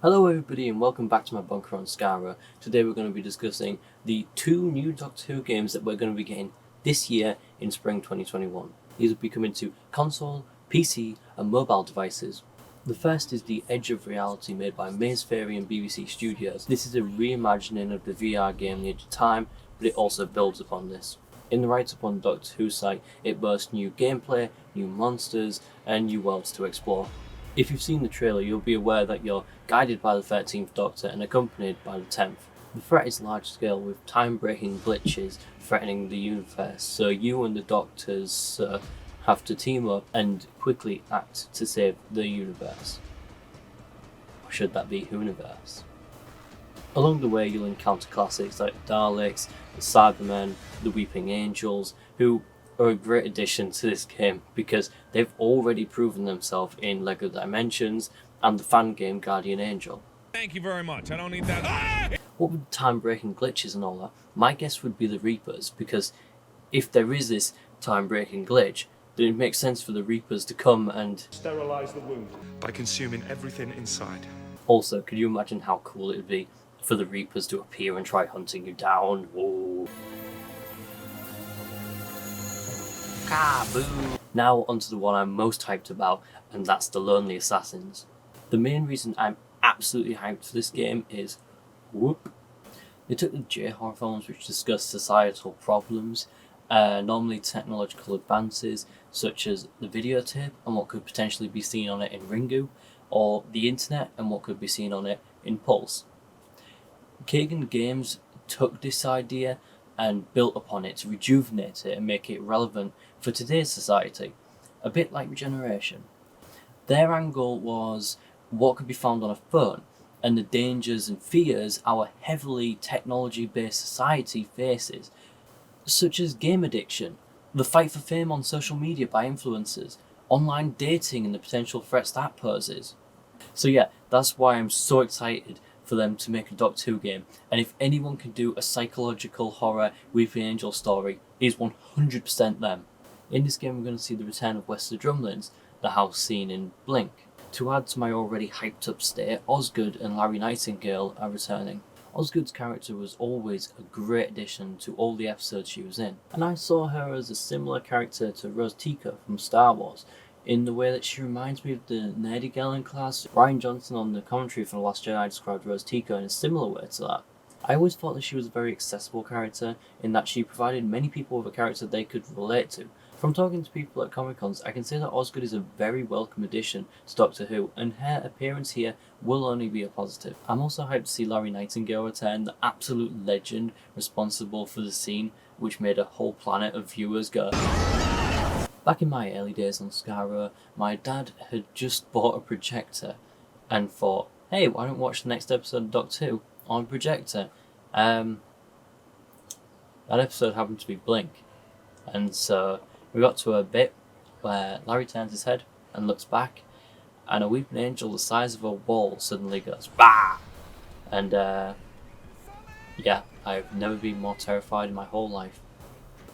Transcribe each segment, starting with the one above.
Hello everybody and welcome back to my bunker on Skaro. Today we're going to be discussing the two new Doctor Who games that we're going to be getting this year in spring 2021. These will be coming to console, PC and mobile devices. The first is the Edge of Reality made by Maze Fairy and BBC Studios. This is a reimagining of the VR game The Edge of Time, but it also builds upon this. In the write-up on the Doctor Who site, it boasts new gameplay, new monsters and new worlds to explore. If you've seen the trailer, you'll be aware that you're guided by the 13th Doctor and accompanied by the 10th. The threat is large scale, with time-breaking glitches threatening the universe, so you and the Doctors have to team up and quickly act to save the universe. Or should that be Whoniverse? Along the way, you'll encounter classics like the Daleks, the Cybermen, the Weeping Angels, who are a great addition to this game because they've already proven themselves in LEGO Dimensions and the fan game Guardian Angel. Thank you very much. I don't need that. Ah! What with time-breaking glitches and all that, my guess would be the Reapers, because if there is this time-breaking glitch, then it makes sense for the Reapers to come and sterilize the wound by consuming everything inside. Also, could you imagine how cool it would be for the Reapers to appear and try hunting you down? Whoa. Kaboo! Now onto the one I'm most hyped about, and that's the Lonely Assassins. The main reason I'm absolutely hyped for this game is, whoop, they took the J-horror films which discuss societal problems, normally technological advances such as the videotape and what could potentially be seen on it in Ringu, or the internet and what could be seen on it in Pulse. Kagan Games took this idea and built upon it to rejuvenate it and make it relevant for today's society, a bit like Regeneration. Their angle was what could be found on a phone and the dangers and fears our heavily technology-based society faces, such as game addiction, the fight for fame on social media by influencers, online dating and the potential threats that poses. So yeah, that's why I'm so excited for them to make a Doctor Who game, and if anyone can do a psychological horror Weeping Angel story, it is 100% them. In this game we're going to see the return of Wesley Drumlins, the house seen in Blink. To add to my already hyped up state, Osgood and Larry Nightingale are returning. Osgood's character was always a great addition to all the episodes she was in, and I saw her as a similar character to Rose Tico from Star Wars, in the way that she reminds me of the nerdy girl in class. Ryan Johnson on the commentary for The Last Jedi described Rose Tico in a similar way to that. I always thought that she was a very accessible character, in that she provided many people with a character they could relate to. From talking to people at Comic Cons, I can say that Osgood is a very welcome addition to Doctor Who, and her appearance here will only be a positive. I'm also hyped to see Larry Nightingale return, the absolute legend responsible for the scene which made a whole planet of viewers go. Back in my early days on Skaro, my dad had just bought a projector and thought, hey, why don't we watch the next episode of Doctor Who on a projector? That episode happened to be Blink, and so we got to a bit where Larry turns his head and looks back, and a weeping angel the size of a wall suddenly goes bah! And yeah, I've never been more terrified in my whole life.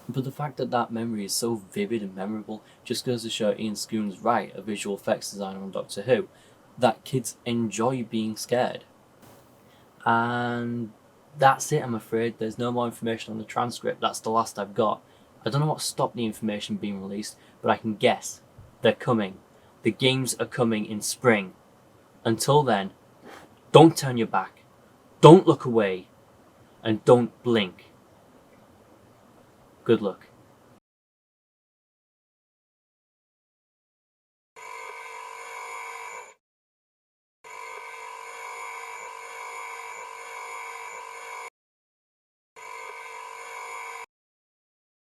But the fact that that memory is so vivid and memorable just goes to show Ian Scoon's right, a visual effects designer on Doctor Who, that kids enjoy being scared. And that's it, I'm afraid. There's no more information on the transcript. That's the last I've got. I don't know what stopped the information being released, but I can guess. They're coming. The games are coming in spring. Until then, don't turn your back, don't look away, and don't blink. Good luck.